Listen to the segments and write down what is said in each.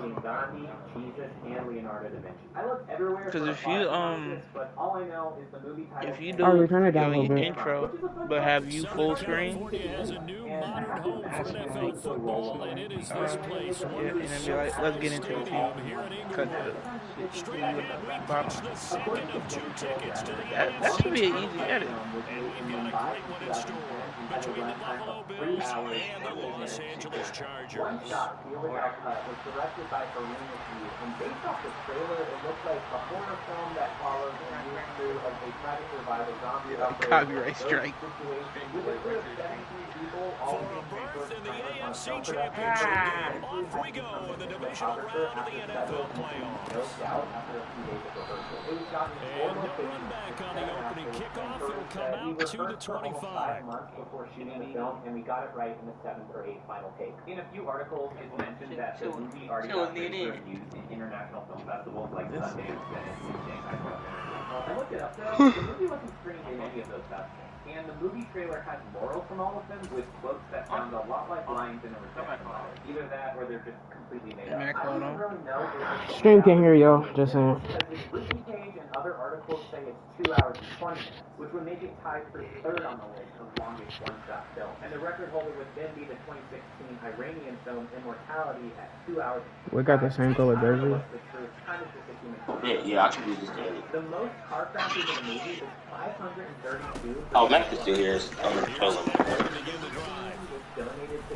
including Gandhi, Jesus, and Leonardo da Vinci. I looked everywhere Because for if you but all I know is the movie title. if you Oh, do you turn it down a your little bit. intro, but have you full Southern screen, California has a new modern home for NFL football, and it is this place, one yeah, of the and then be like, let's SoFi get into the Stadium team. here in Cause Inglewood. Straight ahead, we Bob, punch the second of 2 tickets to the that should AFC be an easy edit. Championship. And we've got a great one in store between the Buffalo Bills and the Los Angeles Chargers. One shot, the Without Cut, was directed by Farina Hughes, and based off the trailer, it looks like a horror film that follows the news through of a try to survive a zombie outbreak. Copyright strike. For a berth in the AFC Championship game, off we go in the divisional round of the NFL playoffs. And no run back on the opening kickoff. It'll come out to the 25. Months before shooting the film, and we got it right in the 7th or 8th final take. In a few articles, it's mentioned that the movie already got reviews in international film festivals like Sundance and Shanghai. I looked it up though. The movie wasn't screened in any of those festivals. And the movie trailer has morals from all of them with quotes that sound a lot like lines in a rejection letter. Either that or they're just completely made up. I don't really know if Stream can't hear y'all, just saying. Wiki page and other articles say it's 2 hours and 20 minutes, which would make it tied for 3rd on the list of longest one-shot film. And the record holder would then be the 2016 Iranian film Immortality at 2 hours. We got the same color jersey. Yeah, I can do this daily. The most car crashes in the movie is 532. Oh, Mac is still here. I'm going to kill him.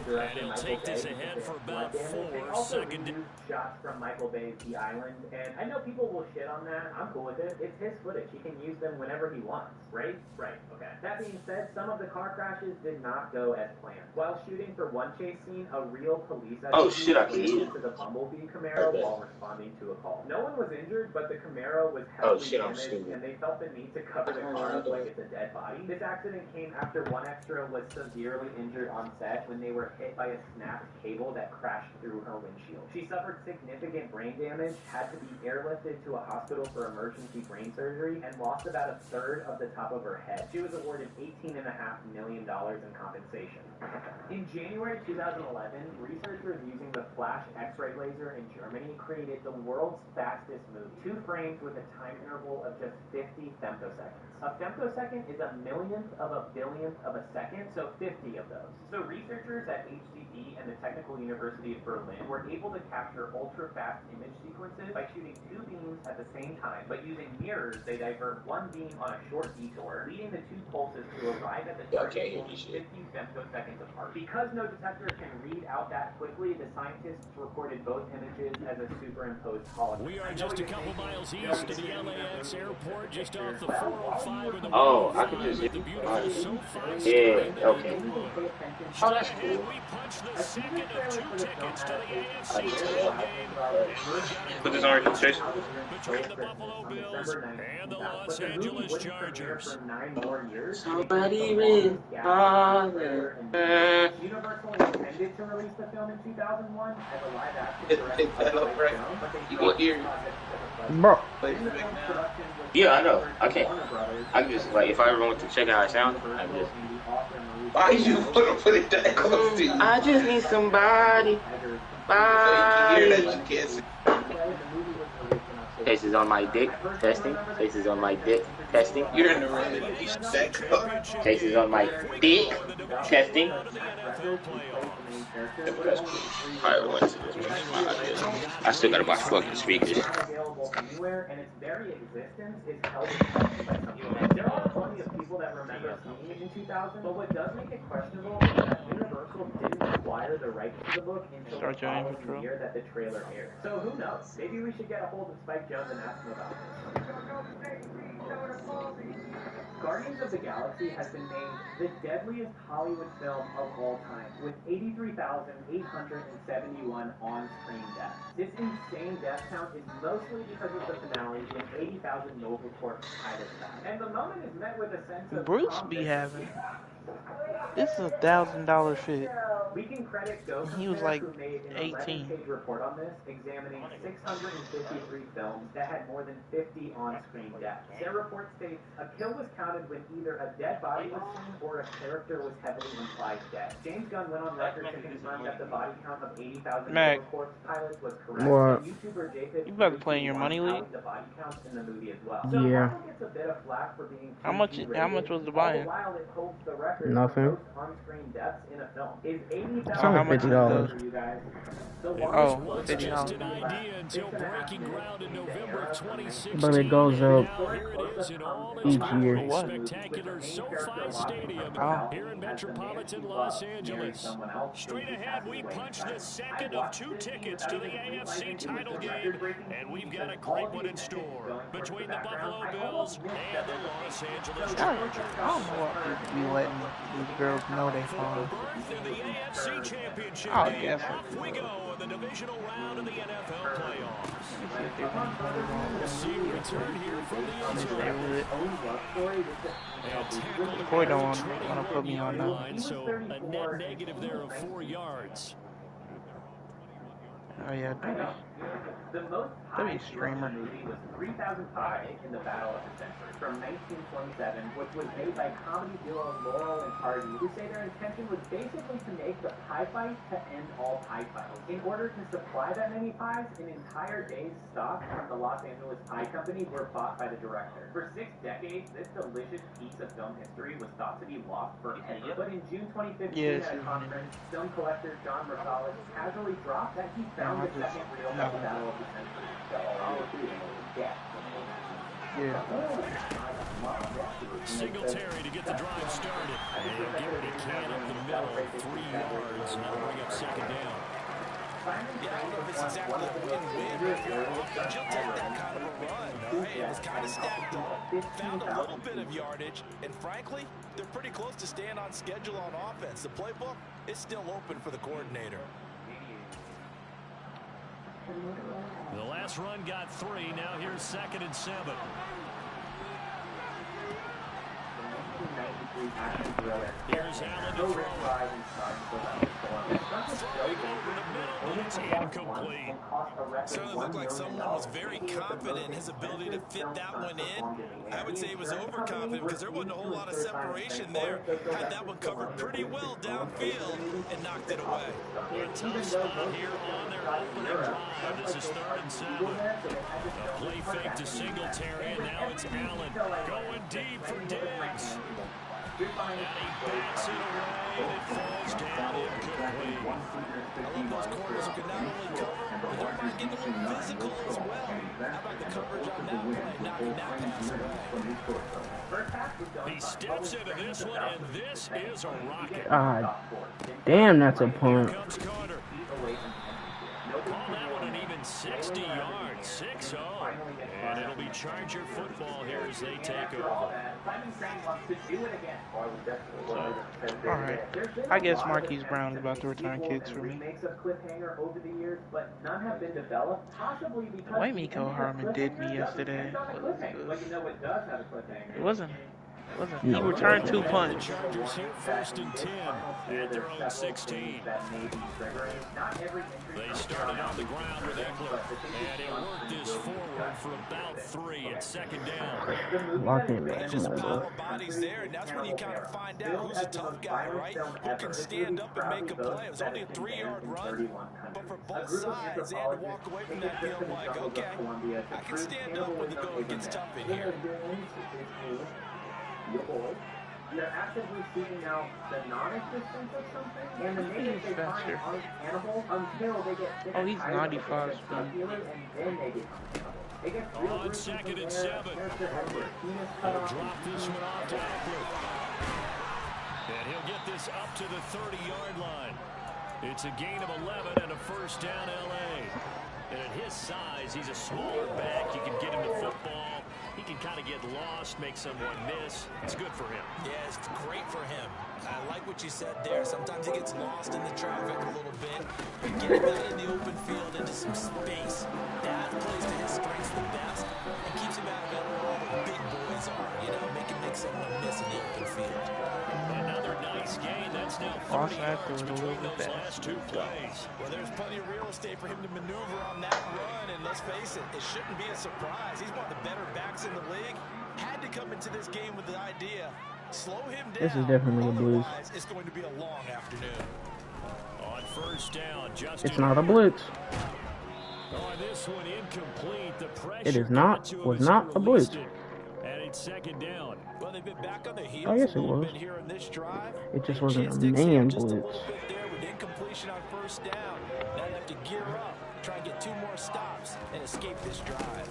And he'll take this ahead for about 4 seconds. Shots from Michael Bay's The Island, and I know people will shit on that. I'm cool with it. It's his footage. He can use them whenever he wants, right? Right, okay. That being said, some of the car crashes did not go as planned. While shooting for one chase scene, a real police SUV to the Bumblebee Camaro while responding to a call. No one was injured, but the Camaro was heavily damaged, and they felt the need to cover the car up like it's a dead body. This accident came after one extra was severely injured on set when they were hit by a snapped cable that crashed through her windshield. She suffered significant brain damage, had to be airlifted to a hospital for emergency brain surgery, and lost about a third of the top of her head. She was awarded $18.5 million in compensation. In January 2011, researchers using the flash X-ray laser in Germany created the world's fastest movie, 2 frames with a time interval of just 50 femtoseconds. A femtosecond is a millionth of a billionth of a second, so 50 of those. So researchers at HCB and the Technical University of Berlin were able to capture ultra-fast image sequences by shooting 2 beams at the same time, but using mirrors, they divert one beam on a short detour, leading the 2 pulses to arrive at the target only 50 femtoseconds apart. Because no detector can read out that quickly, the scientists recorded both images as a superimposed hologram. We are just a couple miles east of the LAX airport, just off the 405 of the Oh, I can just the beautiful SoFi yeah, okay. Oh, that's and cool. we punch the second of 2 tickets to the AFC title game. Put this on registration. Between the Buffalo Bills and the Los Angeles Chargers. Somebody with father. Universal intended to release the film in 2001 as a live action film, but they What year? Bro. Yeah, I know. I can't. I can just, like, if I ever want to check out how it sounds, I just. Why you want to put it that close to you? I just need somebody. Bye. Cases on my dick, testing. Cases on my dick, testing. You're in the room. You said cases on my dick, testing. I still gotta buy fucking speakers. And its very existence is held in question by some people. There are plenty of people that remember seeing it in 2000, but what does make it questionable is that Universal didn't acquire the rights to the book until the following year that the trailer aired. So who knows? Maybe we should get a hold of Spike Jones and ask him about this. Guardians of the Galaxy has been named the deadliest Hollywood film of all time, with 83,871 on-screen deaths. This insane death count is mostly because of the finale when 80,000 Nova Corps pilots died. And the moment is met with a sense of Bruce be having. This is $1,000 shit. We can credit Go He was Compare, like who made an 18. 11-page report on this, examining 653 films that had more than 50 on-screen deaths. Their report states a kill was counted when either a dead body was seen or a character was heavily implied dead. James Gunn went on record to confirm that the body count of 80,000 Mac, corpse pilots was correct. What? And YouTuber JPIT you about to play in your money league? the body counts in the movie as well. Yeah. So gets a bit of flack for being How much was the buy-in? Nothing. On-screen deaths in a film. Is It's only how much is $50. Oh, Just $50. an idea until breaking ground in November of 2016. But it goes up Now here it is in all its each glory. year. What? Spectacular SoFi Stadium Oh. here in metropolitan Los Angeles. Straight ahead, we punch the second of 2 tickets to the AFC title game, and we've got a great one in store between the Buffalo Bills and the Los Angeles Chargers. I don't know what be letting these girls know they fun. Birth in the AFC Championship Oh, game. yes. Off we go in the divisional round of the NFL playoffs. We'll see a return here from the inside. Boy, don't want to put me on now. Line, so a net negative there of 4 yards. Oh yeah, The most W streamer. movie was 3005 in the Battle of the Century from 1927, which was made by comedy duo Laurel and Hardy, who say their intention was basically to make the pie fight to end all pie fights. In order to supply that many pies, an entire day's stock from the Los Angeles Pie Company were bought by the director. For 6 decades, this delicious piece of film history was thought to be lost forever. But in June 2015, at a conference, film collector John Rosales casually dropped that he found the second reel of the Battle of the Century. Singletary to get the drive started. And Garrett can up the middle, 3 yards, and that'll bring up second down. Yeah, I don't know if it's exactly a win-win, but if you're a Hawkins, you'll take that kind of a run. Right? It was kind of stacked up, found a little bit of yardage, and frankly, they're pretty close to staying on schedule on offense. The playbook is still open for the coordinator. The last run got 3. Now here's 2nd and 7. Here's Allen to throw. It's incomplete. Certainly looked like someone was very confident in his ability to fit that one in. I would say he was overconfident because there wasn't a whole lot of separation there. Had that one covered pretty well downfield and knocked it away. A tough spot here on their opening drive. This is 3rd and 7. A play fake to Singletary, and now it's Allen going deep for Diggs. And he backs it away, and it falls down incomplete. I love those corners who can not only cover, but they're going to get a little physical as well. How about the coverage on that play, knocking that pass away? He steps into this one, and this is a rocket. God damn, that's a punt. Here comes Carter. Call that one an even 60 yards, 6-0. And it'll be Charger football here as they take over. Alright. I guess Marquise Brown is about to return kicks for me. The way Miko Harmon did me yesterday wasn't. He returned 2 punts. Chargers here 1st and 10 at their own 16. They started on the ground with Eckler, and it worked this forward for about 3. It's 2nd down. Lock it They back. just pile of bodies there, and that's when you kind of find out who's a tough guy, right? Who can stand up and make a play. It was only a 3-yard run, but for both sides, they had to walk away from that feeling like, okay, I can stand up when the going gets tough in here. They're actively seeking out the non-existence of something, and the natives they find aren't cannibals until they get sick Oh, he's 95 and then they get cannibal. It gets real On 2nd and 7. He'll drop this one off to Eckler. And he'll get this up to the 30-yard line. It's a gain of 11 and a 1st down L.A. And at his size, he's a smaller back. You can get him the football. He can kind of get lost, make someone miss. It's good for him. Yeah, it's great for him. I like what you said there. Sometimes he gets lost in the traffic a little bit. But get him out in the open field into some space. That plays to his strengths the best and keeps him out of it where all the big boys are. You know, make him make someone miss in the open field. Another now 30 yards between those last two plays. Well, there's plenty of real estate for him to maneuver on that run, and let's face it, it shouldn't be a surprise. He's one of the better backs in the league. Had to come into this game with the idea, slow him down. This is definitely a blitz. Otherwise, it's going to be a long afternoon. On first down, Justin It's not a blitz. On this one, incomplete. The pressure It is not. Was not a blitz. And it's second down. Well, they've been back on their heels Oh, yes, a it little was. bit here in this drive. It just wasn't a Sticks man in just a blitz. little bit there with incompletion on first down. Now they have to gear up, try and get 2 more stops, and escape this drive.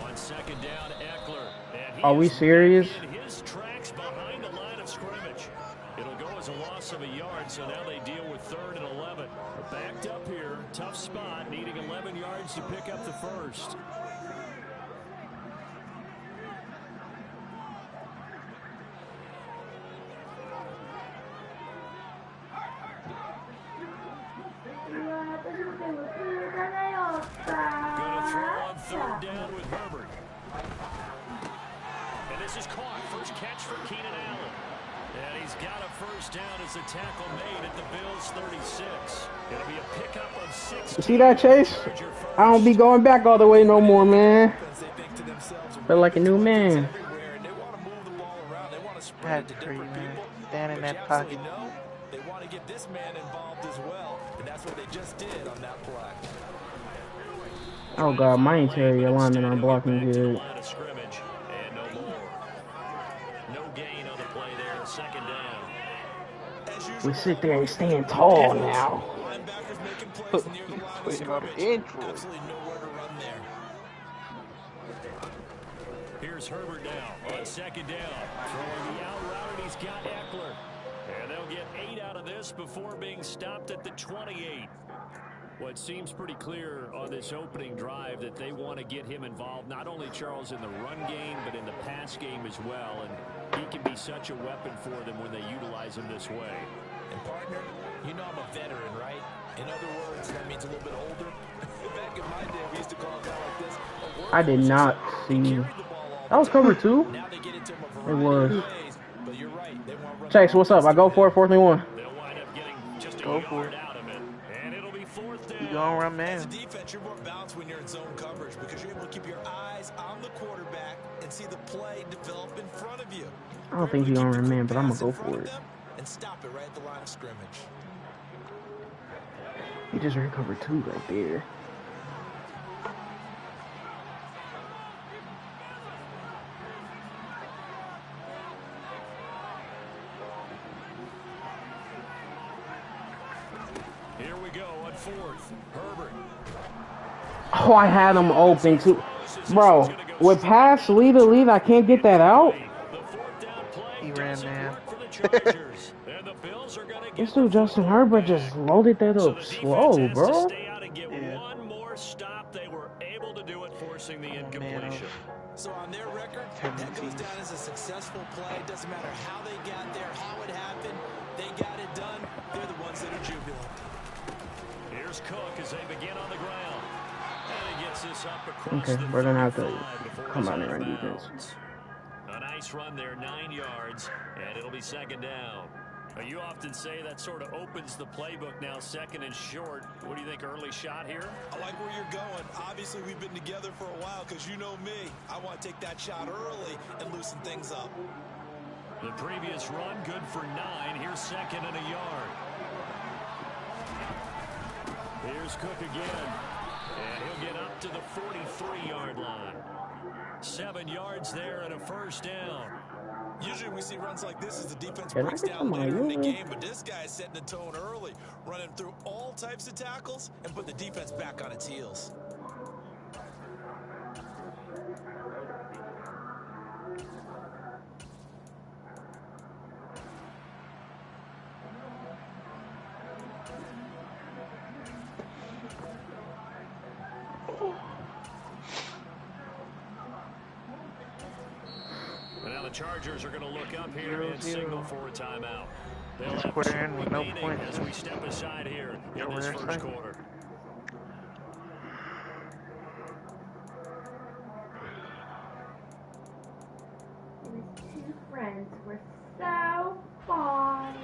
On second down, Eckler. And he Are we is serious? in his tracks behind the line of scrimmage. It'll go as a loss of a yard, so now they deal with 3rd and 11. Backed up here, tough spot, needing 11 yards to pick up the first. Gonna throw on 3rd down with Herbert. And this is caught. First catch for Keenan Allen. And he's got a first down as the tackle made at the Bills' 36. It'll be a pickup of 6. You see that, Chase? I don't be going back all the way no more, man. Feel like a new man. That's free, man. Stand in that pocket. They want to get this man involved as well, and that's what they just did on that play. Oh God, my interior linemen are blocking good. We sit there and stand tall now. Waiting on the intro. Here's Herbert now on second down. Throwing the out route, and he's got Eckler. And they'll get 8 out of this before being stopped at the 28. Well, it seems pretty clear on this opening drive that they want to get him involved, not only, Charles, in the run game, but in the pass game as well. And he can be such a weapon for them when they utilize him this way. And, partner, you know I'm a veteran, right? In other words, that means a little bit older. Back in my day, we used to call it like this. I did not see. That was cover 2? It was. Chase, what's up? I go for it, 4th and 1. Go for it. You gonna run man. As a defense, you're more balanced when you're in zone coverage because you're able to keep your eyes on the quarterback and see the play develop in front of you. I don't think he's gonna run man, but I'm gonna go for it. And stop it right at the line of scrimmage. He just ran cover 2 right there. Here we go on 4th. Herbert. Oh, I had him open too. Bro, with pass, lead, I can't get that out. He ran man. This dude Justin Herbert just loaded that up slow, bro. Yeah. One more stop, they were able to do it, forcing the incompletion. So on their record, that goes down as a successful play. Doesn't matter how they got there, how it happened. They got it done. They're the ones that are jubilant. Here's Cook as they begin on the ground. And he gets this up across Okay, we're gonna have to 35 come out before and he's run out of defense. bounds. A nice run there, 9 yards, and it'll be second down. Now, you often say that sort of opens the playbook now, 2nd and short. What do you think, early shot here? I like where you're going. Obviously, we've been together for a while because you know me. I want to take that shot early and loosen things up. The previous run, good for 9. Here's 2nd and a yard. Here's Cook again. And he'll get up to the 43-yard line. 7 yards there and a first down. Usually we see runs like this as the defense breaks down later in the game, but this guy is setting the tone early, running through all types of tackles and put the defense back on its heels. Chargers are going to look up here and signal for a timeout. They'll have put it in with no points as we step aside here in this first quarter. His 2 friends were so fond.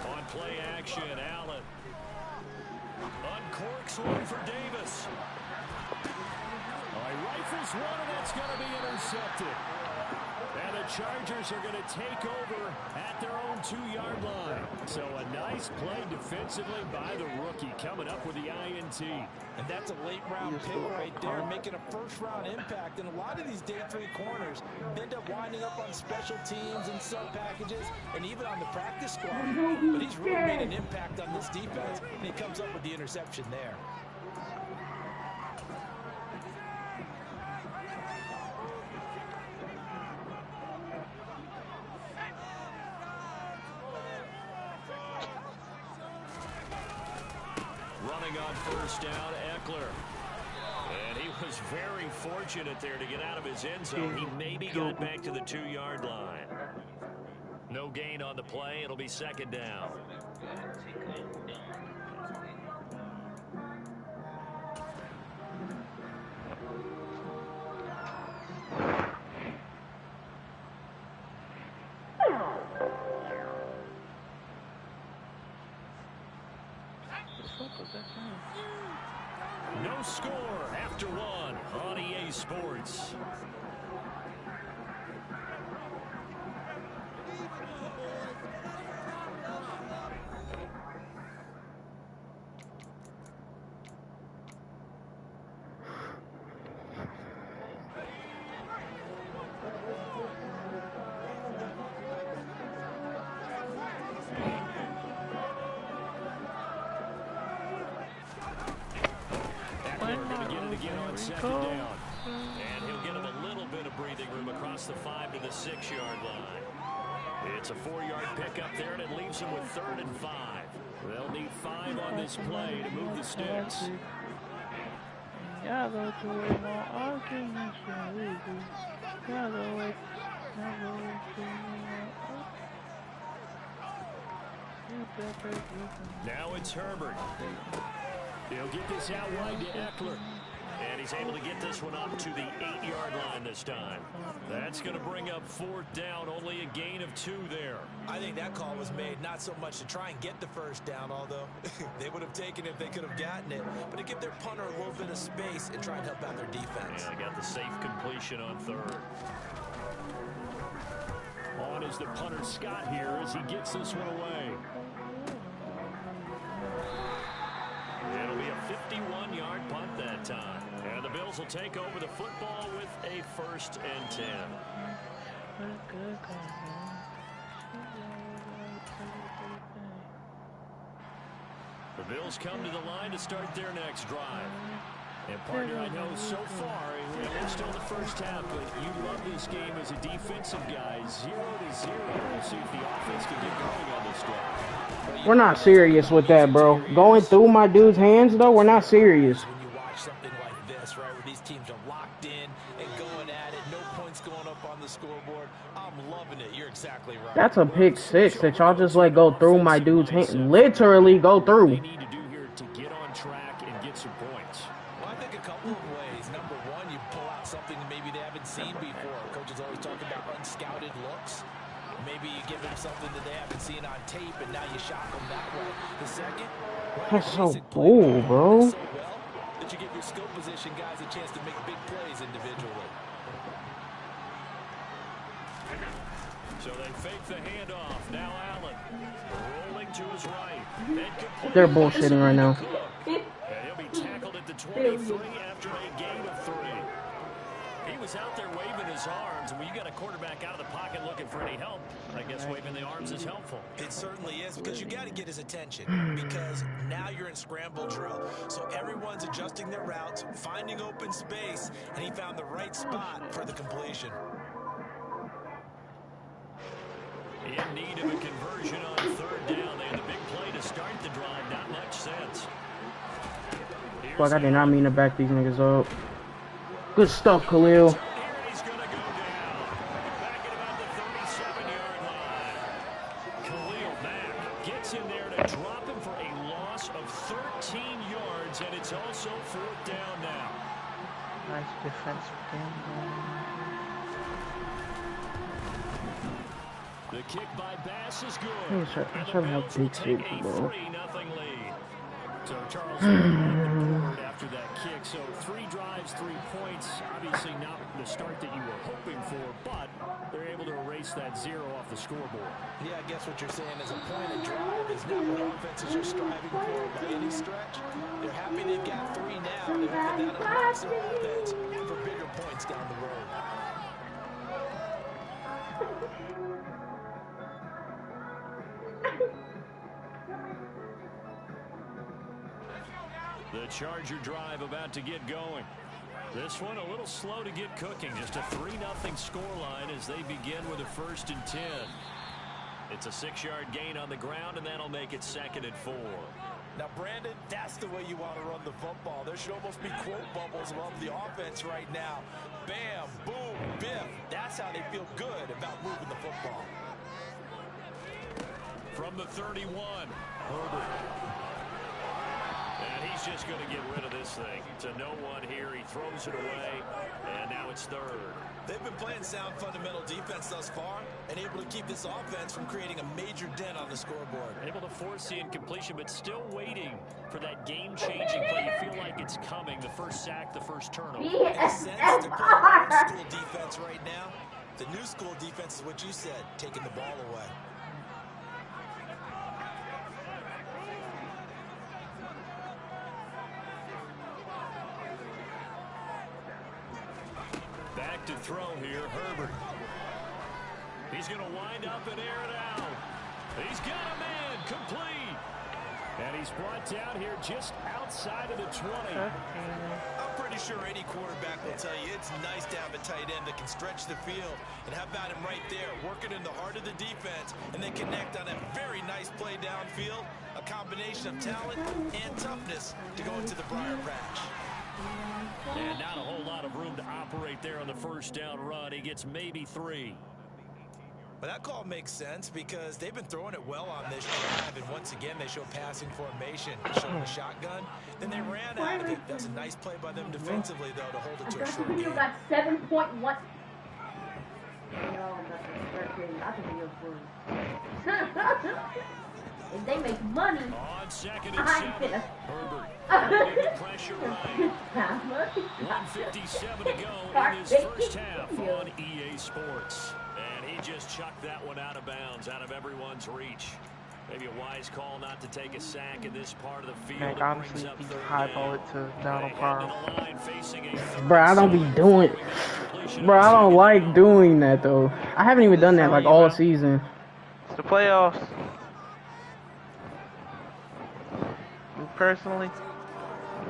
On play action, Allen. Uncorks one for Davis. He rifles one, and that's going to be intercepted. And the Chargers are going to take over at their own 2-yard line. So a nice play defensively by the rookie, coming up with the INT. And that's a late-round pick right there, making a first-round impact. And a lot of these day 3 corners end up winding up on special teams and sub-packages and even on the practice squad. But he's really made an impact on this defense, and he comes up with the interception there. Running on first down, Eckler. And he was very fortunate there to get out of his end zone. He maybe got back to the 2-yard line. No gain on the play. It'll be second down. No score after 1 on EA Sports. Second down. And he'll get him a little bit of breathing room across the 5 to the 6-yard line. It's a 4-yard pickup there, and it leaves him with 3rd and 5. They'll need 5 on this play to move the sticks. Now it's Herbert. He'll get this out wide to Eckler. And he's able to get this one up to the 8-yard line this time. That's going to bring up 4th down, only a gain of 2 there. I think that call was made not so much to try and get the first down, although they would have taken it if they could have gotten it, but to give their punter a little bit of space and try and help out their defense. Yeah, they got the safe completion on 3rd. On is the punter Scott here as he gets this one away. It'll be a 51-yard punt that time. And the Bills will take over the football with a 1st and 10. The Bills come to the line to start their next drive. And partner, I know so far, we're still in the first half, but you love this game as a defensive guy. 0-0. We'll see if the offense can get going on this drive. We're not serious with that, bro. Going through my dude's hands, though, we're not serious. When you watch something like this, right, where these teams are locked in and going at it, no points going up on the scoreboard, I'm loving it. You're exactly right. That's a pick 6 that y'all just let go through my dude's hands. Literally go through. They need to do here to get on track and get some points. Well, I think a couple of ways. Number one, you pull out something that maybe they haven't seen before. Coaches always talk about unscouted looks. Maybe you give them something that they haven't seen on tape, and now you shock them that way. The second, that's so cool, bro. So well that you give your skill position guys a chance to make big plays individually. So they fake the handoff. Now Allen rolling to his right. They're bullshitting right now. And he'll be tackled at the 23 after a gain of 3. He was out there waving his arms, and when you got a quarterback out of the pocket looking for any help, I guess waving the arms is helpful. It certainly is, because you got to get his attention, because now you're in scramble drill. So everyone's adjusting their routes, finding open space, and he found the right spot for the completion. In need of a conversion on 3rd down. They had the big play to start the drive. Not much sense. Fuck, I did not mean to back these niggas up. Good stuff, Khalil. Here he's going to go down. Back at about the 37-yard line. Khalil Mack gets in there to drop him for a loss of 13 yards, and it's also 4th down now. Nice defense game. The kick by Bass is good. I'm trying to have big six, bro. So Charles board after that kick. So 3 drives, 3 points. Obviously not the start that you were hoping for, but they're able to erase that 0 off the scoreboard. Yeah, I guess what you're saying is a point of drive is not what offenses are striving for by any stretch. They're happy they've got 3 now. They hope that unlocks their offense for bigger points down the road. The Charger drive about to get going. This one a little slow to get cooking. Just a 3-0 scoreline as they begin with a 1st and 10. It's a 6-yard gain on the ground, and that'll make it 2nd and 4. Now, Brandon, that's the way you want to run the football. There should almost be quote bubbles above the offense right now. Bam, boom, biff. That's how they feel good about moving the football. From the 31, Herbert. And he's just going to get rid of this thing. To no one here. He throws it away, and now it's 3rd. They've been playing sound fundamental defense thus far and able to keep this offense from creating a major dent on the scoreboard. Able to force the incompletion, but still waiting for that game-changing play. You feel like it's coming. The first sack, the first turnover. In a sense, they're playing old school defense right now. The new school defense is what you said, taking the ball away. Back to throw here, Herbert. He's going to wind up and air it out. He's got a man, complete. And he's brought down here just outside of the 20. I'm pretty sure any quarterback will tell you it's nice to have a tight end that can stretch the field. And how about him right there, working in the heart of the defense, and then connect on a very nice play downfield. A combination of talent and toughness to go into the briar patch. And not a whole lot of room to operate there on the first down run. He gets maybe 3. But that call makes sense because they've been throwing it well on this drive. And once again, they show passing formation, showing a shotgun. Then they ran out of it. That's a nice play by them defensively, though, to hold it to a short game. You got 7.1. If they make money, on 2nd and 7, Herbert the pressure right. 1:57 to go in his first half on EA Sports. And he just chucked that one out of bounds, out of everyone's reach. Maybe a wise call not to take a sack in this part of the field. Like, honestly, he highball it to Donald Parham. Bro, I don't be doing. Bro, I don't like doing that though. I haven't even done that like all season. It's the playoffs. Me personally,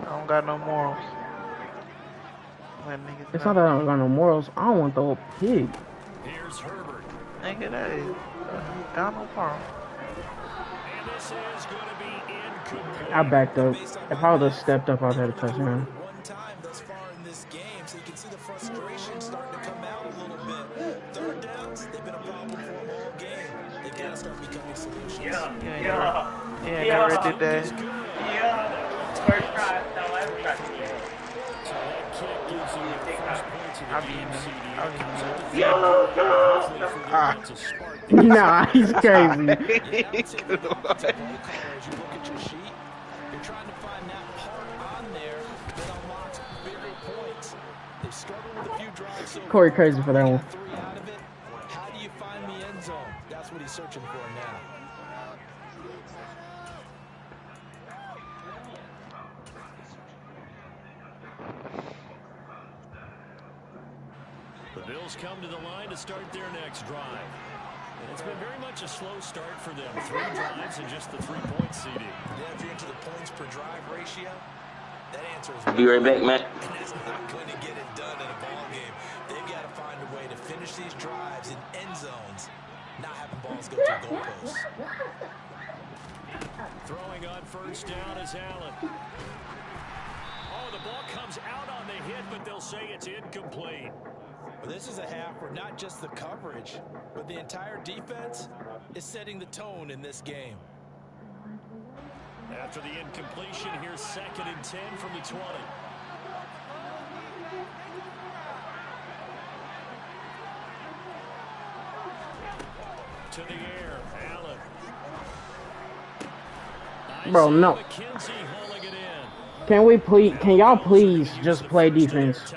I don't got no morals. It's not that I don't got no morals. I don't want the whole pig. Here's Herbert. Nigga, that is Donald Parham. And this is going to be incomplete. I backed up. If I would have stepped up, I would have had a touchdown. One time thus far in this game, so you can see the frustration starting to come out a little bit. Third downs, they've been a problem for them all game. They've got to start becoming solutions. Never did that. First try, no, ever try. So that kick gives you the first points of the game, CD. Nah, he's crazy. Corey crazy for that one. How do you find the end zone? That's what he's searching for now. The Bills come to the line to start their next drive. And it's been very much a slow start for them. 3 drives and just the 3-point CD. Yeah, if you're into the points per drive ratio, that answer is... I'll be right back, man. And that's not going to get it done in a ball game. They've got to find a way to finish these drives in end zones, not having balls go through goalposts. Throwing on first down is Allen. Oh, the ball comes out on the hit, but they'll say it's incomplete. Well, this is a half where not just the coverage, but the entire defense is setting the tone in this game. After the incompletion, here's 2nd and 10 from the 20. to the air. Allen. Bro, no. Can y'all please just play defense?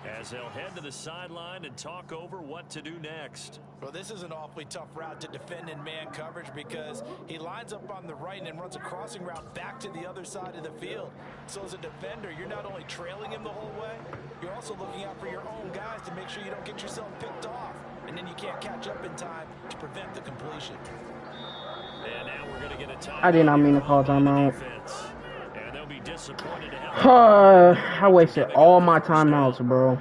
As they'll head to the sideline and talk over what to do next. Well, this is an awfully tough route to defend in man coverage because he lines up on the right and then runs a crossing route back to the other side of the field. So as a defender, you're not only trailing him the whole way, you're also looking out for your own guys to make sure you don't get yourself picked off. And then you can't catch up in time to prevent the completion. And now we're going to get a timeout. I did not mean to call timeout. And they'll be disappointed to have I wasted all my timeouts, bro.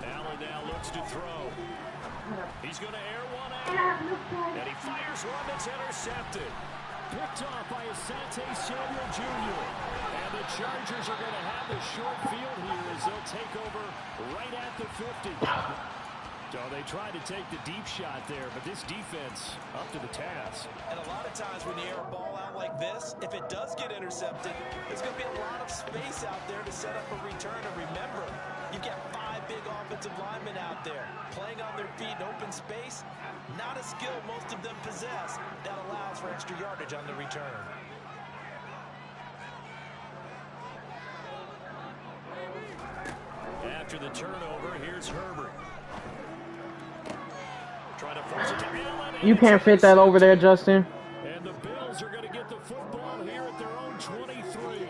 Allen now looks to throw. He's going to air one out. And he fires one that's intercepted. Picked off by Asante Samuel Jr. And the Chargers are going to have the short field here as they'll take over right at the 50. So they tried to take the deep shot there, but this defense up to the task. And a lot of times when you air a ball out like this, if it does get intercepted, there's going to be a lot of space out there to set up a return. And remember, you've got 5 big offensive linemen out there playing on their feet in open space. Not a skill most of them possess that allows for extra yardage on the return. After the turnover, here's Herbert. Trying to force it to Allen. You can't fit that over there, Justin. And the Bills are going to get the football here at their own 23.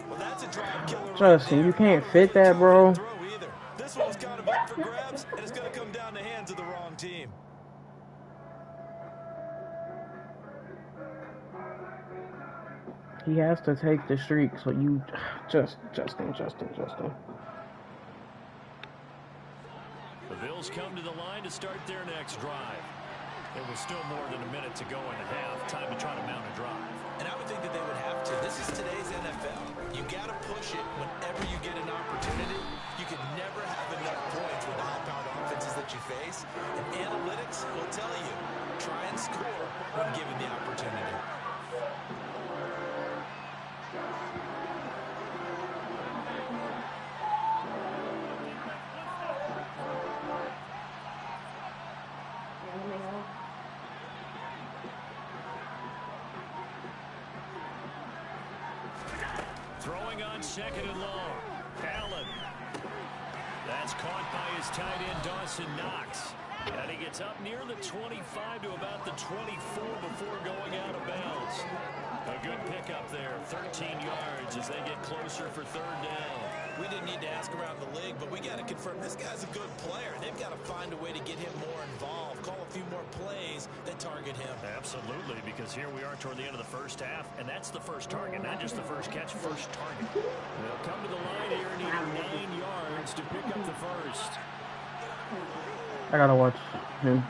Well, that's a drive killer. Justin, you can't fit that, bro. This one's kind of up for grabs, and it's going to come down the hands of the wrong team. He has to take the streak, so you Justin. The Bills come to the line to start their next drive. There was still more than a minute to go in the half. Time to try to mount a drive. And I would think that they would have to. This is today's NFL. You got to push it whenever you get an opportunity. You can never have enough points with the high-powered offenses that you face. And analytics will tell you, try and score when given the opportunity. Throwing on second and long. Allen. That's caught by his tight end, Dawson Knox. And he gets up near the 25 to about the 24 before going out of bounds. A good pickup there, 13 yards as they get closer for third down. We didn't need to ask around the league, but we got to confirm this guy's a good player. They've got to find a way to get him more involved, call a few more plays that target him. Absolutely, because here we are toward the end of the first half, and that's the first target, not just the first catch, first target. They'll come to the line here needing 9 yards to pick up the first. I gotta watch him.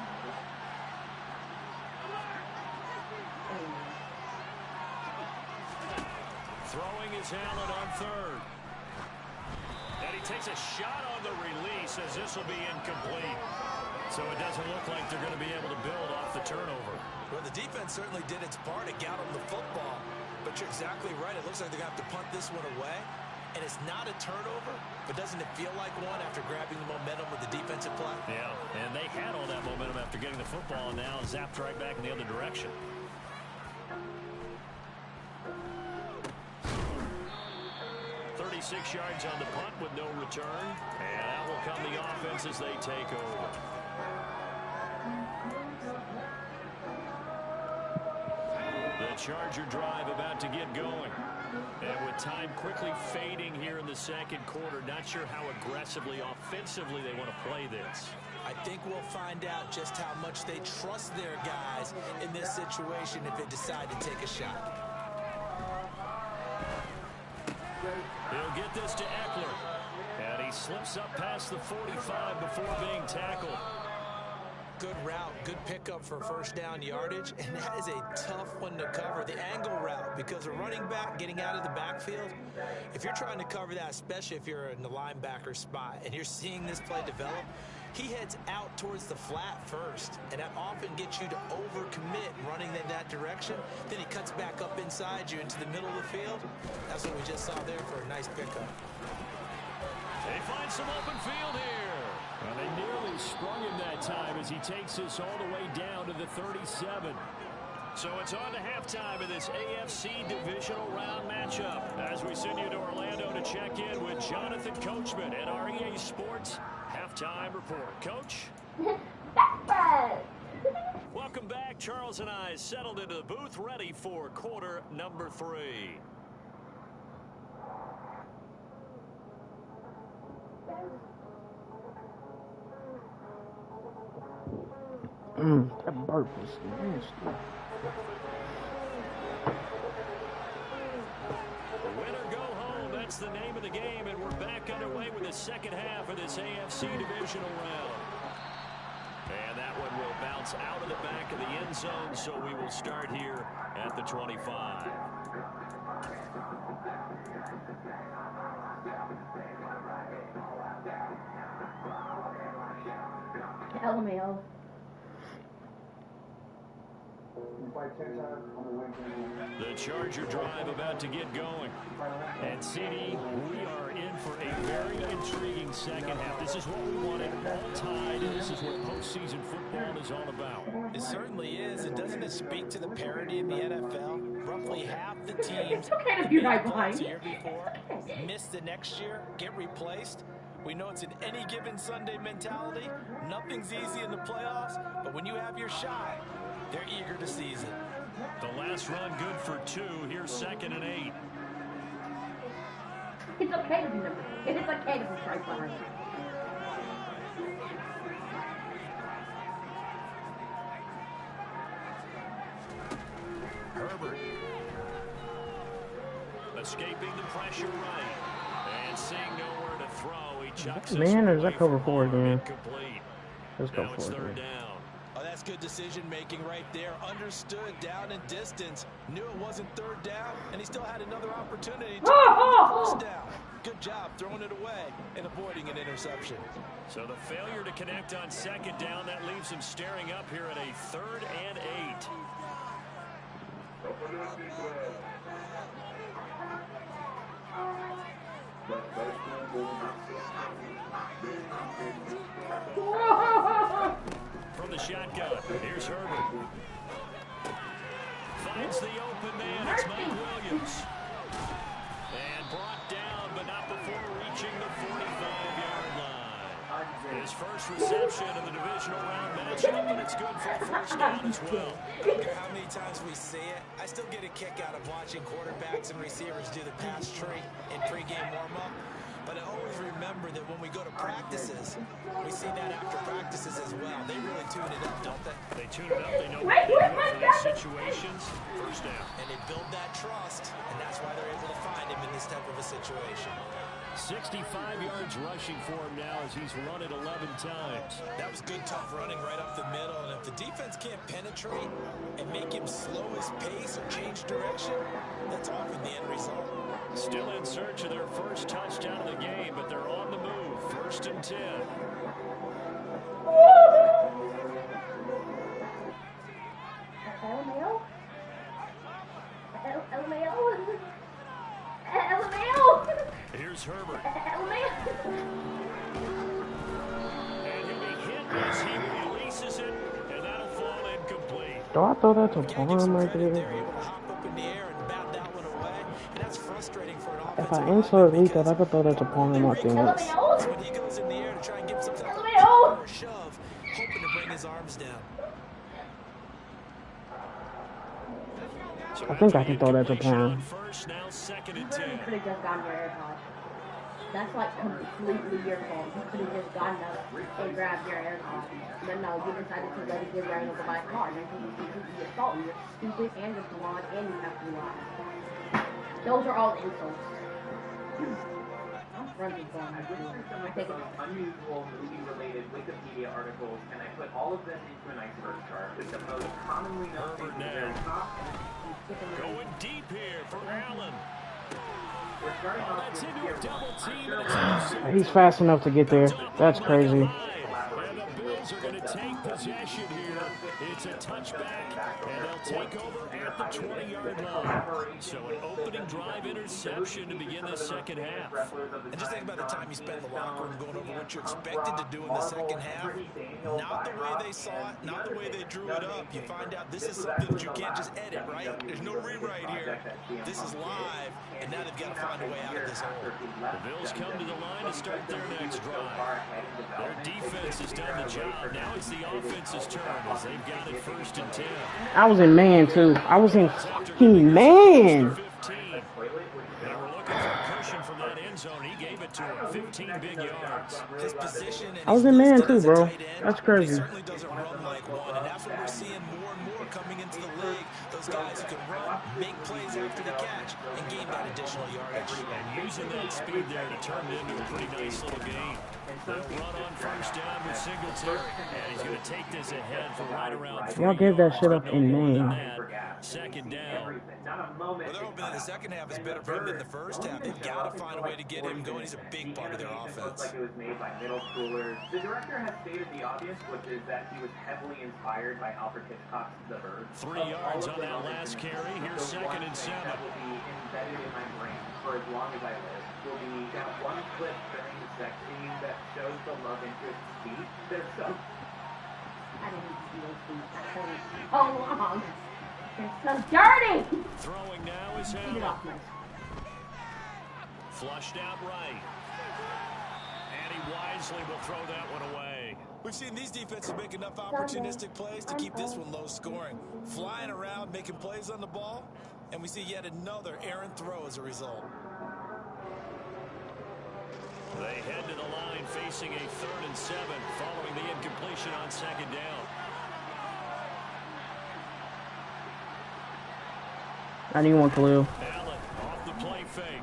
Throwing is Allen on third. And he takes a shot on the release as this will be incomplete. So it doesn't look like they're going to be able to build off the turnover. Well, the defense certainly did its part. It got them the football. But you're exactly right. It looks like they're going to have to punt this one away. And it's not a turnover, but doesn't it feel like one after grabbing the momentum with the defensive play? Yeah, and they had all that momentum after getting the football and now zapped right back in the other direction. .36 yards on the punt with no return. And that will come the offense as they take over. The Charger drive about to get going. And with time quickly fading here in the second quarter, not sure how aggressively, offensively they want to play this. I think we'll find out just how much they trust their guys in this situation if they decide to take a shot. He'll get this to Eckler. And he slips up past the 45 before being tackled. Good route, good pickup for first down yardage, and that is a tough one to cover, the angle route, because a running back getting out of the backfield, if you're trying to cover that, especially if you're in the linebacker spot and you're seeing this play develop, he heads out towards the flat first, and that often gets you to overcommit running in that direction. Then he cuts back up inside you into the middle of the field. That's what we just saw there for a nice pickup. They find some open field here. And they nearly sprung him that time as he takes this all the way down to the 37. So it's on to halftime of this AFC Divisional Round matchup as we send you to Orlando to check in with Jonathan Coachman at our EA Sports Halftime Report. Coach? Welcome back. Charles and I settled into the booth ready for quarter number 3. That burp was nasty. Win or go home, that's the name of the game, and we're back underway with the second half of this AFC Divisional Round. And that one will bounce out of the back of the end zone, so we will start here at the 25. LMAO. The Charger drive about to get going. And CD, we are in for a very intriguing second half. This is what we wanted, all tied, and this is what postseason football is all about. It certainly is. And doesn't it speak to the parity in the NFL? Roughly half the teams Okay, you're not the year before miss the next year, get replaced. We know it's an any given Sunday mentality. Nothing's easy in the playoffs, but when you have your shot, they're eager to seize it. The last run good for 2. Here's 2nd and 8. It's okay to be number 2. It's okay to be right behind you. Herbert. Escaping the pressure right. And seeing nowhere to throw, he chucks it. Man, or is that cover 4 again? Let's go now it's for it. 3rd down. Oh, that's good decision-making right there. Understood down and distance. Knew it wasn't 3rd down, and he still had another opportunity to first down. Good job throwing it away and avoiding an interception. So the failure to connect on 2nd down, that leaves him staring up here at a 3rd and 8. From the shotgun, here's Herbert. Finds the open man, it's Mike Williams. And brought down, but not before reaching the 45-yard line. His first reception in the divisional round matchup, and it's good for a 1st down as well. I don't care how many times we see it, I still get a kick out of watching quarterbacks and receivers do the pass tree in pregame warm-up. But I always remember that when we go to practices, we see that after practices as well. They really tune it up, don't they? They tune it up. They know what to do for these situations. 1st down. And they build that trust, and that's why they're able to find him in this type of a situation. 65 yards rushing for him now as he's run it 11 times. That was good, tough running right up the middle. And if the defense can't penetrate and make him slow his pace or change direction, that's often the end result. Still in search of their first touchdown of the game, but they're on the move. 1st and 10. LMAO? LMAO? Here's Herbert. LMAO? And he'll be hit as he releases it, and that'll fall incomplete. Do I throw that to Palm right there? They're able to hop up in the air and bat that one away, and that's frustrating for an If offensive I insert leak that, I could throw that to Palm, I think. LMAO? when he goes in the air to try and give something LMAO? or a shove, hoping to bring his arms down. I think I can throw that to Palm. First, now 2nd and You 10. could have just gotten your AirPods. That's like completely your fault. You could have just gotten up and grabbed your AirPods. But no, you decided to let it get ran over by a car. And you completely your fault. You're stupid and you're blonde and you have to lie. Those are all insults. I'm friends with them. I went through some of the most unusual movie-related Wikipedia articles, and I put all of them into an iceberg chart with the most commonly known things at the very top. Going deep here for Allen. We're starting off That's with into tier a double 1. team, and it's He's fast enough to get there. That's crazy. And Bills are going to take possession here. It's a touchback, and they'll take over at the 20-yard line. So an opening drive interception to begin the second half. And just think about the time you spent in the locker room going over what you expected to do in the second half. Not the way they saw it, not the way they drew it up. You find out this is something that you can't just edit, right? There's no rewrite here. This is live, and now they've got to find a way out of this hole. The Bills come to the line to start their next drive. Their defense has done the job. Now it's the offense's turn as they've got it 1st and 10. I was in man, too. I was in fucking man. From that end zone, he gave it to him. 15 big yards. His position and I was in man too, bro. That's crazy. He certainly doesn't run like one, and that's what we're seeing more and more coming into the league. Those guys who can run, make plays after the catch, and gain that additional yardage. And using that speed there to turn it into a pretty nice little game. They'll run on 1st down with Singletary, and he's going to take this ahead for right around 3 Y'all gave that shit up yards. in man. 2nd down. Well, they're hoping that the second half is better for him than the first half. They've got to find a way to get him going. He's a big part of their offense. Like it was made by middle schoolers. The director has stated the obvious, which is that he was heavily inspired by Alfred Hitchcock's The Bird. 3 yards on that last carry. Here's 2nd and 7. That will be embedded in my brain for as long as I live. Will be that one clip during the sex scene that shows the love interest's feet. They're so. I didn't see those feet. I heard it so long. They're so dirty. Throwing now is Beat it off, man. Flushed out right. And he wisely will throw that one away. We've seen these defenses make enough opportunistic plays to keep this one low scoring. Flying around, making plays on the ball, and we see yet another errant throw as a result. They head to the line facing a 3rd and 7 following the incompletion on 2nd down. I need one, Khalil. Allen off the play fake.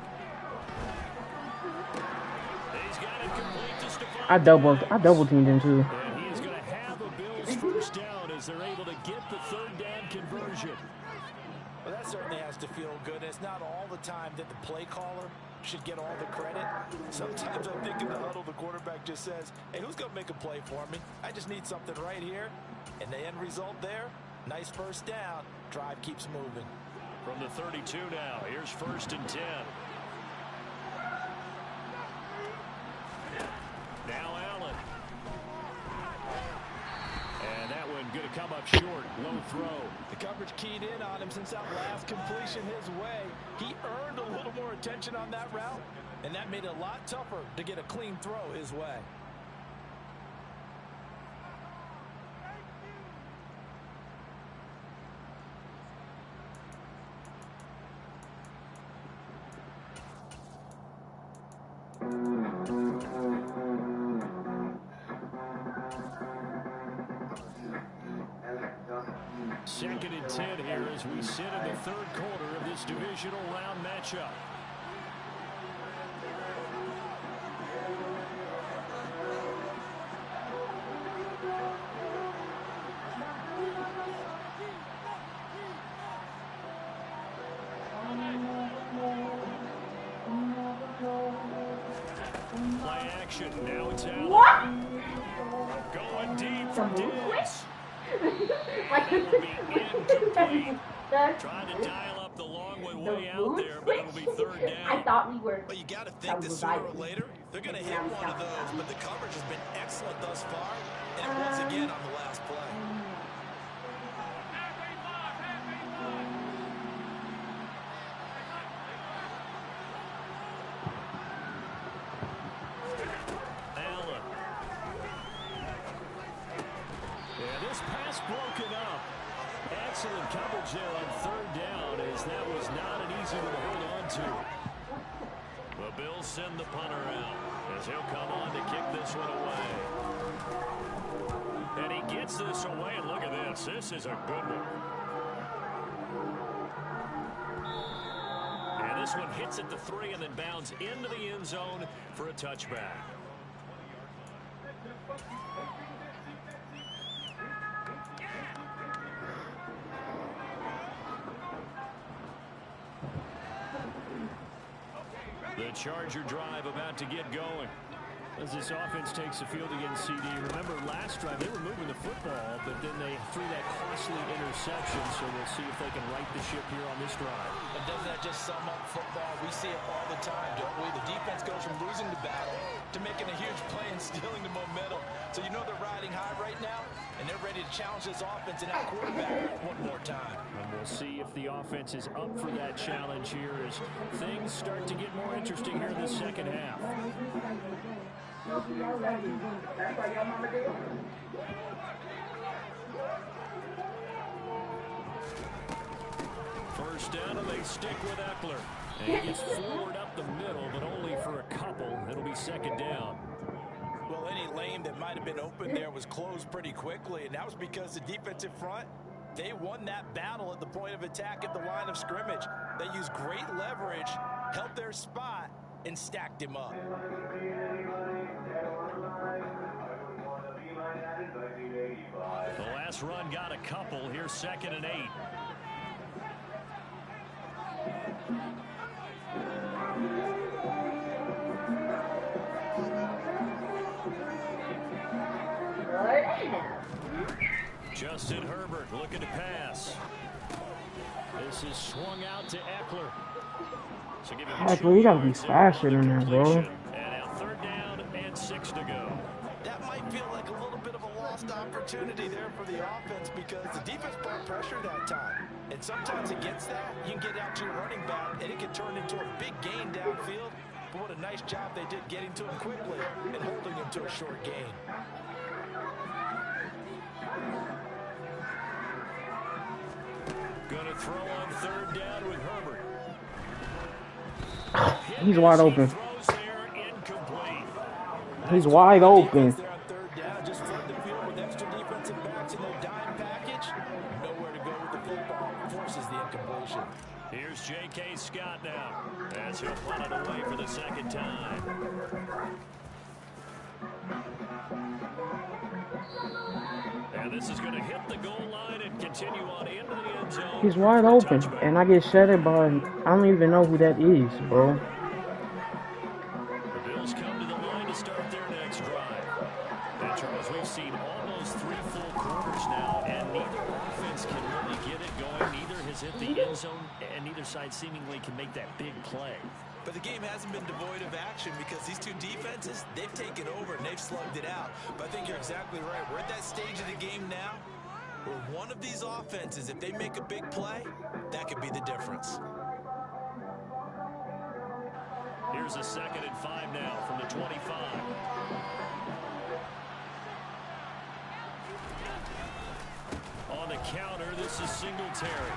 He's got it complete to Stephon. I double teamed him too. And he is going to have a Bills 1st down as they're able to get the 3rd down conversion. Well, that certainly has to feel good. It's not all the time that the play caller should get all the credit. Sometimes I think in the huddle, the quarterback just says, hey, who's going to make a play for me? I just need something right here. And the end result there, nice 1st down. Drive keeps moving. From the 32 now, here's 1st and 10. Now Allen. And that one going to come up short. Low throw. The coverage keyed in on him since that last completion his way. He earned a little more attention on that route, and that made it a lot tougher to get a clean throw his way. Second and 10 here as we sit in the 3rd quarter of this divisional round matchup. Play action. Now it's Allen. What? Going deep for Diggs. Like, That will be incomplete. the Trying to dial up the long way out there, but it'll be 3rd down. I thought we were. But you got to think that sooner or later, they're going to hit one of those. But the coverage has been excellent thus far, and it was again on the last play. Allen. Yeah, this pass broken up. Excellent coverage there on 3rd down, as that was not an easy one to hold on to. The Bills send the punter out as he'll come on to kick this one away. And he gets this away, and look at this. This is a good one. And this one hits at the 3 and then bounds into the end zone for a touchback. The Charger drive about to get going. As this offense takes the field against CD, remember last drive they were moving the football, but then they threw that costly interception, so we'll see if they can right the ship here on this drive. And doesn't that just sum up football? We see it all the time, don't we? The defense goes from losing the battle to making a huge play and stealing the momentum. So you know they're riding high right now, and they're ready to challenge this offense and that quarterback one more time. And we'll see if the offense is up for that challenge here as things start to get more interesting here in the second half. First down, and they stick with Eckler. And he gets forward up the middle, but only for a couple. It'll be second down. Well, any lane that might have been open there was closed pretty quickly, and that was because the defensive front, they won that battle at the point of attack at the line of scrimmage. They used great leverage, held their spot, and stacked him up. The last run got a couple. Here's 2nd and 8. Justin Herbert looking to pass. This is swung out to Eckler. So give him Eckler, you gotta be faster than that, bro. And now 3rd down and 6 to go. That might feel like a little bit of a lost opportunity there for the offense because the defense brought pressure that time. And sometimes against that, you can get out to your running back and it can turn into a big gain downfield. But what a nice job they did getting to him quickly and holding him to a short gain. Gonna throw on 3rd down with Herbert. He's wide open. He's wide open. Just flood the field with extra defensive backs in their dime package. Nowhere to go with the football. Forces the incompletion. Here's J.K. Scott now as he'll punt it away for the 2nd time. And this is going to hit the goal line and continue on into the end zone. He's wide open, and I get shuttered by, I don't even know who that is, bro. The Bills come to the line to start their next drive. And Charles, we've seen almost 3 full quarters now, and neither offense can really get it going. Neither has hit the end zone, and neither side seemingly can make that big play. But the game hasn't been devoid of action because these two defenses, they've taken over and they've slugged it out. But I think you're exactly right. We're at that stage of the game now where one of these offenses, if they make a big play, that could be the difference. Here's a 2nd and 5 now from the 25. On the counter, this is Singletary.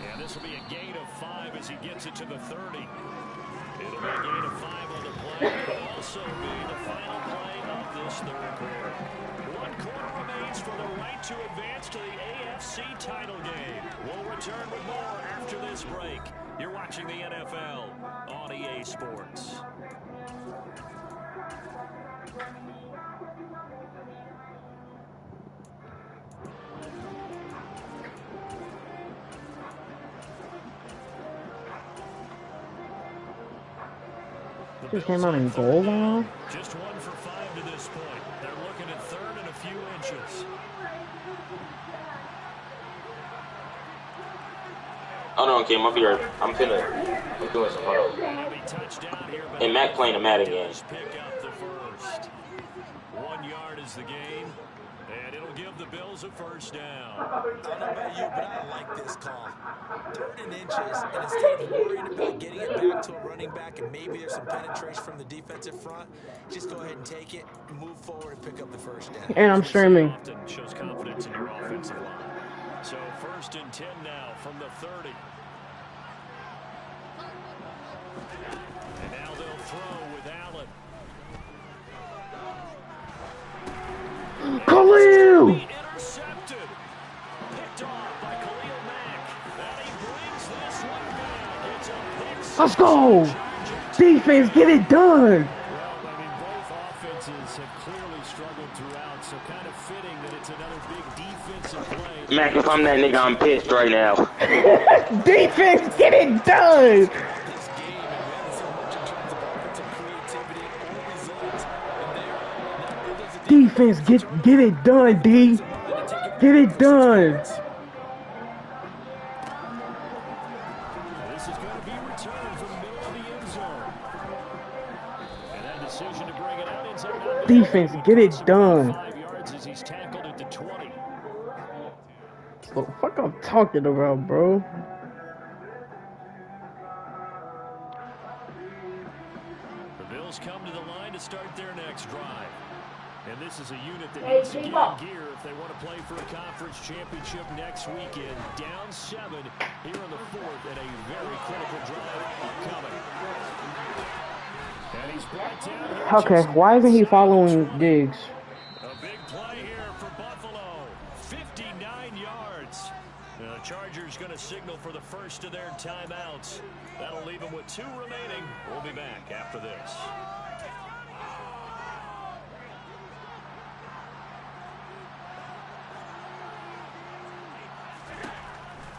And this will be a gain of 5 as he gets it to the 30. It'll be a gain of 5 on the play. It'll also be the final play of this 3rd quarter. 1 quarter remains for the right to advance to the AFC title game. We'll return with more after this break. You're watching the NFL on EA Sports. Just came out in goal line. Just 1 for 5 to this point. They're looking at 3rd and a few inches. Hold on, Kim. I'll be right. I'm doing some. Hold on. And Mac playing the Madden game. Pick up the first. 1 yard is the gain. And it'll give the Bills a 1st down. I don't know about you, but I like this call. 3rd and inches, and instead of worrying about getting it back to a running back and maybe there's some penetration from the defensive front, just go ahead and take it, move forward, and pick up the 1st down. And I'm streaming. Often shows confidence in your offensive line. So 1st and 10 now from the 30. And now they'll throw with Allen. Khalil! Intercepted. Picked off by Khalil Mack. And he brings this one back. It's a pick six. Let's go! Defense, get it done! Well, I mean, both offenses have clearly struggled throughout, so kind of fitting that it's another big defensive play. Mac, if I'm that nigga, I'm pissed right now. Defense, get it done! This game, and we haven't seen much in terms of offensive creativity or results. Defense, get it done, D. Get it done. This is going to be returned from the middle of the end zone. And that decision to bring it out ends up not being Defense, get it done. 5 yards as he's tackled at the 20. What the fuck I'm talking about, bro? The Bills come to the line to start their next drive. And this is a unit that needs to get in gear if they want to play for a conference championship next weekend. Down 7 here in the 4th and a very critical drive upcoming. And he's brought down. Okay, why isn't he following Diggs? A big play here for Buffalo. 59 yards. The Chargers going to signal for the first of their timeouts. That'll leave them with 2 remaining. We'll be back after this.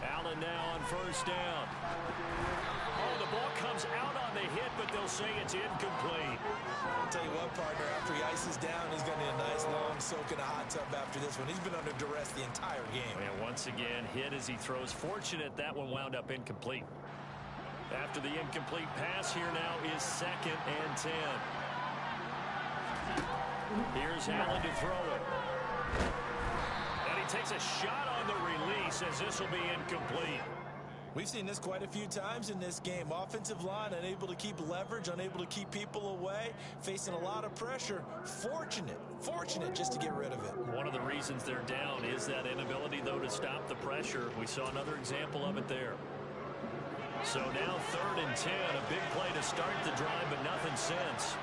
Allen now on first down. Oh, the ball comes out on the hit, but they'll say it's incomplete. I'll tell you what, partner, after he ices down, he's going to need a nice long soak in a hot tub after this one. He's been under duress the entire game. And once again, hit as he throws. Fortunate that one wound up incomplete. After the incomplete pass, here now is 2nd and 10. Here's Allen to throw it. And he takes a shot on the release as this will be incomplete. We've seen this quite a few times in this game. Offensive line unable to keep leverage, unable to keep people away, facing a lot of pressure. Fortunate just to get rid of it. One of the reasons they're down is that inability, though, to stop the pressure. We saw another example of it there. So now 3rd and 10, a big play to start the drive, but nothing since.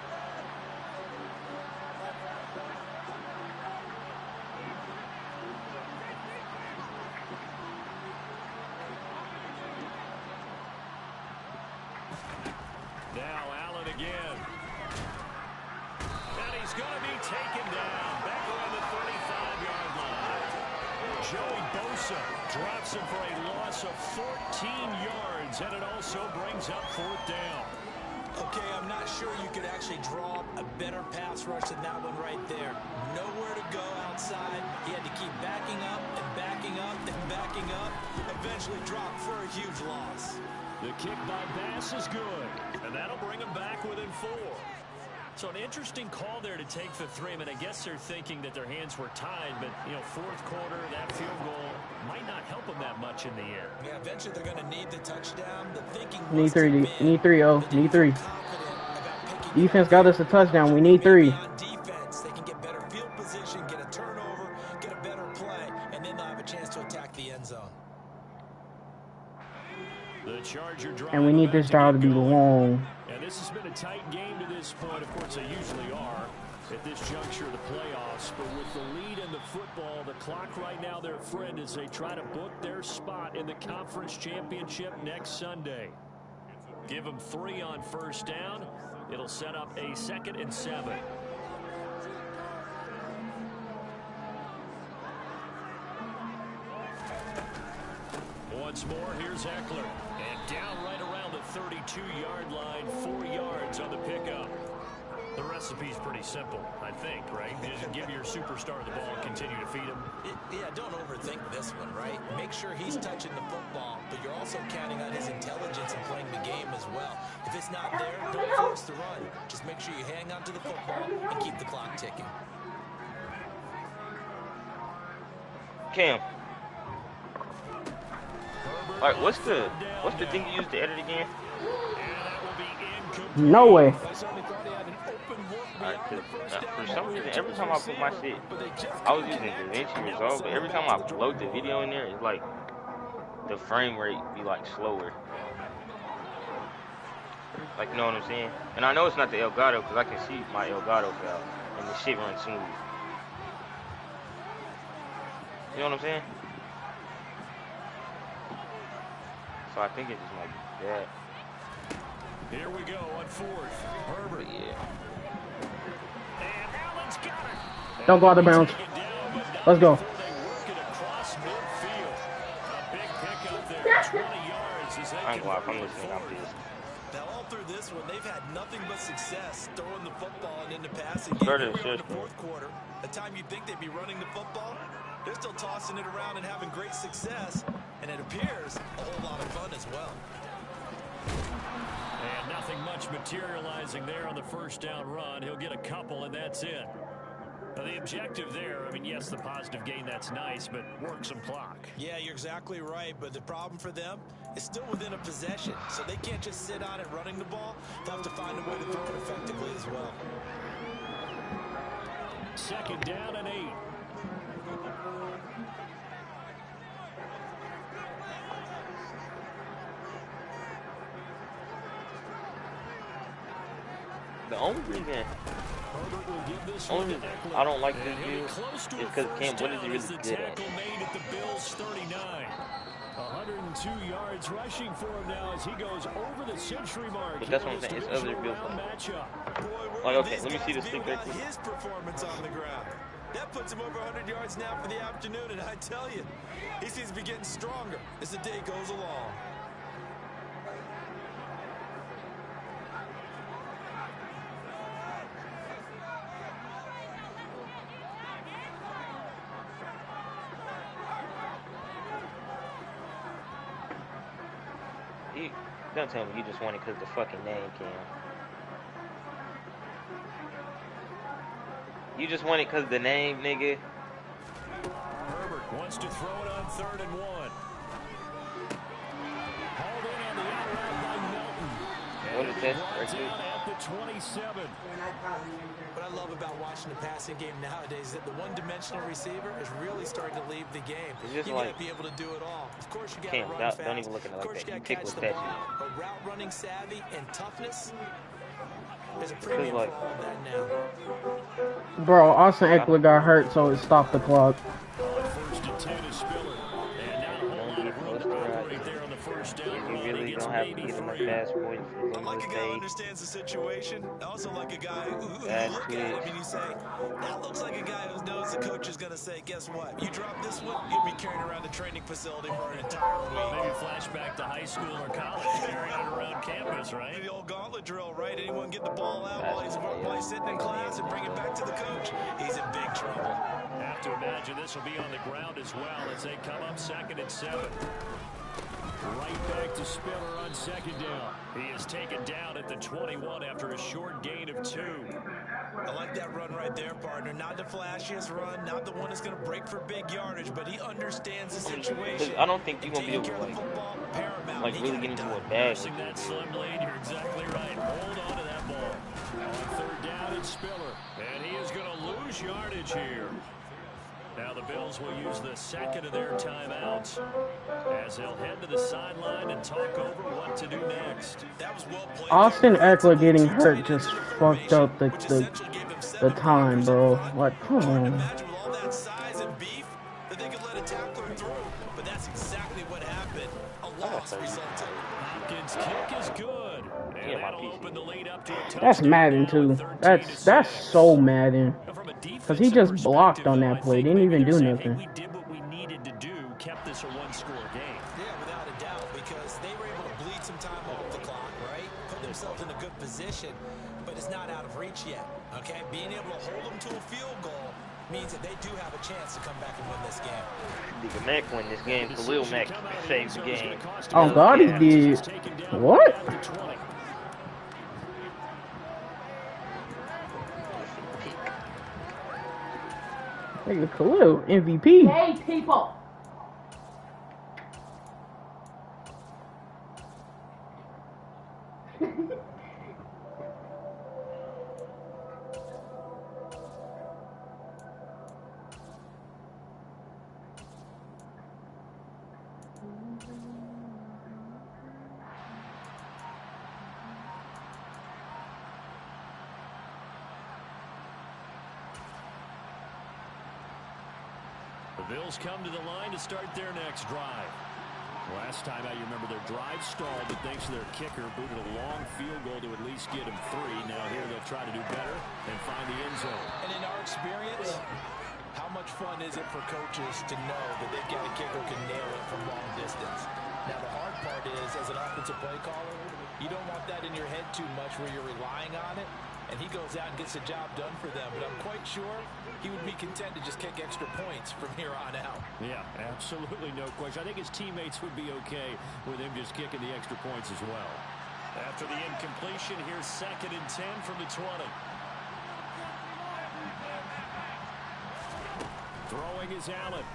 Now Allen again. And he's going to be taken down back around the 35-yard line. Joey Bosa drops him for a loss of 14 yards, and it also brings up 4th down. Okay, I'm not sure you could actually draw a better pass rush than that one right there. Nowhere to go outside. He had to keep backing up and backing up and backing up. Eventually dropped for a huge loss. The kick by Bass is good, and that'll bring him back within 4. So an interesting call there to take the 3. I mean, I guess they're thinking that their hands were tied, but, you know, 4th quarter, that field goal might not help them that much in the air. Yeah, eventually they're going to need the touchdown. The thinking Need 3, need 3, oh, need 3. Defense got us a touchdown. We need 3. Defense, they can get better field position, get a turnover, get a better play, and then they'll have a chance to attack the end zone. The Charger drive, And we need this drive to be long. And this has been a tight game to this point. Of course, they usually are at this juncture of the playoffs. But with the lead in the football, the clock right now, their friend, as they try to book their spot in the conference championship next Sunday. Give them 3 on first down. It'll set up a 2nd and 7. Once more, here's Eckler. And down right around the 32-yard line, 4 yards on the pickup. The recipe's pretty simple, I think, right? Just give your superstar the ball and continue to feed him. Yeah, don't overthink this one, right? Make sure he's touching the football, but you're also counting on his intelligence in playing the game as well. If it's not there, don't force the run. Just make sure you hang on to the football and keep the clock ticking. Cam. All right, what's the thing you used to edit again? No way. Alright, for some reason, every time I put my shit, I was using DaVinci Resolve, but every time I load the video in there, it's like the frame rate be like slower. Like, you know what I'm saying? And I know it's not the Elgato because I can see my Elgato file and the shit runs smooth. You know what I'm saying? So I think it just might be that. Here we go on 4th. Herbert. Yeah. And Allen's got it. Don't go out of bounds. Let's go. I ain't gonna lie, if I'm listening, I'm pissed. Now all through this one, they've had nothing but success throwing the football and into passing game. Here we are in the fourth quarter. A time you'd think they'd be running the football, they're still tossing it around and having great success. And it appears a whole lot of fun as well. And nothing much materializing there on the first down run. He'll get a couple, and that's it. The objective there, I mean, yes, the positive gain, that's nice, but work some clock. Yeah, you're exactly right, but the problem for them is still within a possession, so they can't just sit on it running the ball. They'll have to find a way to throw it effectively as well. Second down and 8. The only reason I don't like this view is because Cam, what is he really good at? 102 yards rushing for him now as he goes over the century mark. But that's what I'm saying. It's other views. Like, okay, let me see this thing right quick. His performance on the ground. That puts him over 100 yards now for the afternoon, and I tell you, he seems to be getting stronger as the day goes along. Don't tell me you just won it because the fucking name, Cam. You just won it because the name, nigga. Herbert wants to throw it on 3rd and 1. Hauled in on the outright by Melton. What is that? Right there? At the 27. What I love about watching the passing game nowadays is that the one-dimensional receiver is really starting to leave the game. You got to be able to do it all. Of course, you got to run fast. Don't even look at it like that. You pick with that. But route running savvy and toughness, there's a premium for all of that now. Bro, Austin Eckler got hurt, so it stopped the clock. First and 10 is Spiller. And not a whole lot of room to operate there on the first down. You really don't have to get him a fast point. I like a guy who understands the situation. I also like a guy who look at him and you say, that looks like a guy who knows the coach is going to say, guess what? You drop this one, you'll be carrying around the training facility for an entire week. Maybe flashback to high school or college, carrying it around campus, right? The old gauntlet drill, right? Anyone get the ball out while he's sitting in class and bring it back to the coach? He's in big trouble. Have to imagine this will be on the ground as well as they come up 2nd and 7. Right back to Spiller on 2nd down. He is taken down at the 21 after a short gain of 2. I like that run right there, partner. Not the flashiest run, not the one that's going to break for big yardage, but he understands the situation. I don't think you're going to be able to, like really get into a bag. Passing that slim lane, you're exactly right. Hold on to that ball. On 3rd down, it's Spiller. And he is going to lose yardage here. Now the Bills will use the 2nd of their timeouts as they'll head to the sideline and talk over what to do next. That was well played. Austin Eckler getting hurt just fucked up the time, bro. Like, come on. Imagine with all that size and beef that they could let a tackler through. But that's exactly what happened. A loss resulted. Hopkins' kick is good. And that'll open the lead up to a touchdown. That's Madden too. That's so Madden. Because he just blocked on that play. Didn't even do nothing. We did what we needed to do. Kept this a one-score game. Yeah, without a doubt, because they were able to bleed some time off the clock, right? Put themselves in a good position, but it's not out of reach yet. Okay, being able to hold them to a field goal means that they do have a chance to come back and win this game. Nigga Mac win this game. Khalil Mack saved the game. Oh God, he did. What? Nigga Khalil, MVP. Hey, people. The Bills come to the line to start their next drive. Last time out, you remember their drive stalled, but thanks to their kicker, booted a long field goal to at least get him 3. Now here they'll try to do better and find the end zone. And in our experience, how much fun is it for coaches to know that they've got a kicker who can nail it from long distance? Now, the hard part is, as an offensive play caller, you don't want that in your head too much where you're relying on it, and he goes out and gets the job done for them. But I'm quite sure he would be content to just kick extra points from here on out. Yeah, absolutely no question. I think his teammates would be okay with him just kicking the extra points as well. After the incompletion, here's 2nd and 10 from the 20. Throwing is Allen.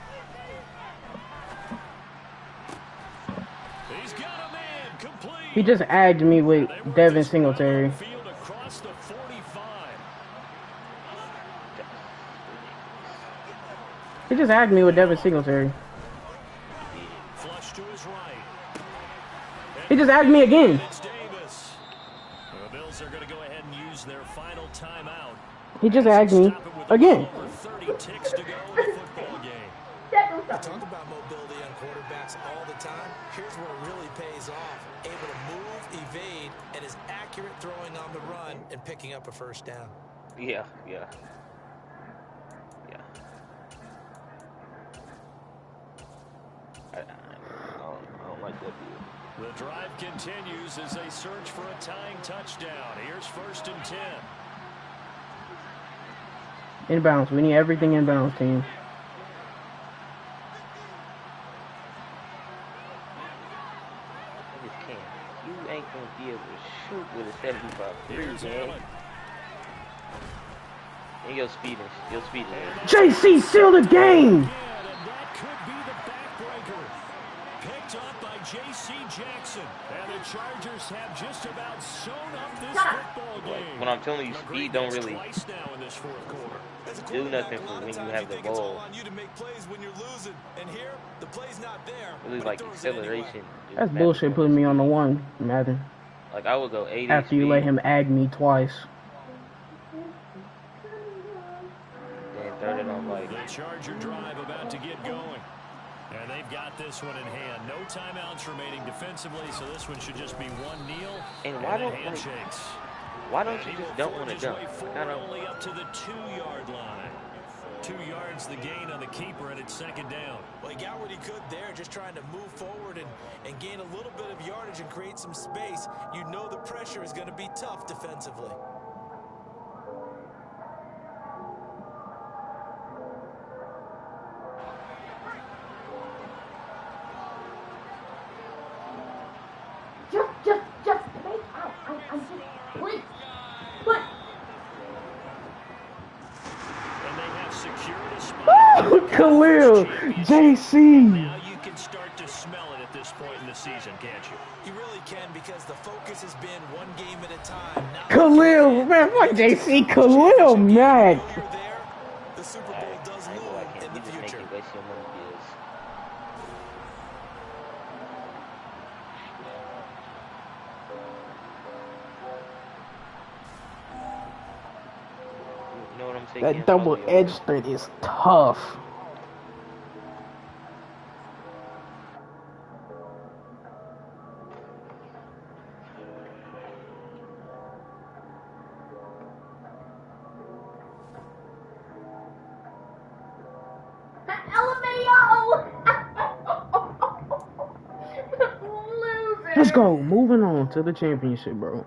He's got a man complete. He just agged me with Devin Singletary. Across the 45. He just agged me with Devin Singletary. Flush to his right. He just agged me again. The Bills are going to go ahead and use their final timeout. He just agged me again. 30 ticks to go in the football game. We talk about mobility on quarterbacks all the time. Here's where it really pays off. Able to move, evade, and is accurate throwing on the run and picking up a first down. Yeah. I don't like that view. The drive continues as they search for a tying touchdown. Here's 1st and 10. Inbounds. We need everything inbounds, team. I just can't. You ain't gonna be able to shoot with a 75 man. And you're speeding. JC sealed the game. And that could be the backbreaker. Picked up by J.C. Jackson. And the Chargers have just about sewn up this football game. When I'm telling you, speed don't really Twice now in this 4th quarter. do nothing for when you have the ball. Really like acceleration. That's bullshit putting me on the one, Mather. Like I would go 80 after you let him ag me twice. And third and I'm like. The Charger drive about to get going. And they've got this one in hand. No timeouts remaining defensively, so this one should just be one kneel. And why don't handshakes? Why don't you just don't want to jump? Only up to the 2-yard line. 2 yards the gain on the keeper, and it's 2nd down. Well, he got what he could there, just trying to move forward and gain a little bit of yardage and create some space. You know the pressure is going to be tough defensively. Just make out. I'm just, please. But. And they have secured a spot. Khalil, JC. Now you can start to smell it at this point in the season, can't you? You really can, because the focus has been one game at a time. Now Khalil, man, fuck JC. Khalil, man. The Super Bowl does loom in the future. That double-edged threat is tough. Let's go. Moving on to the championship, bro.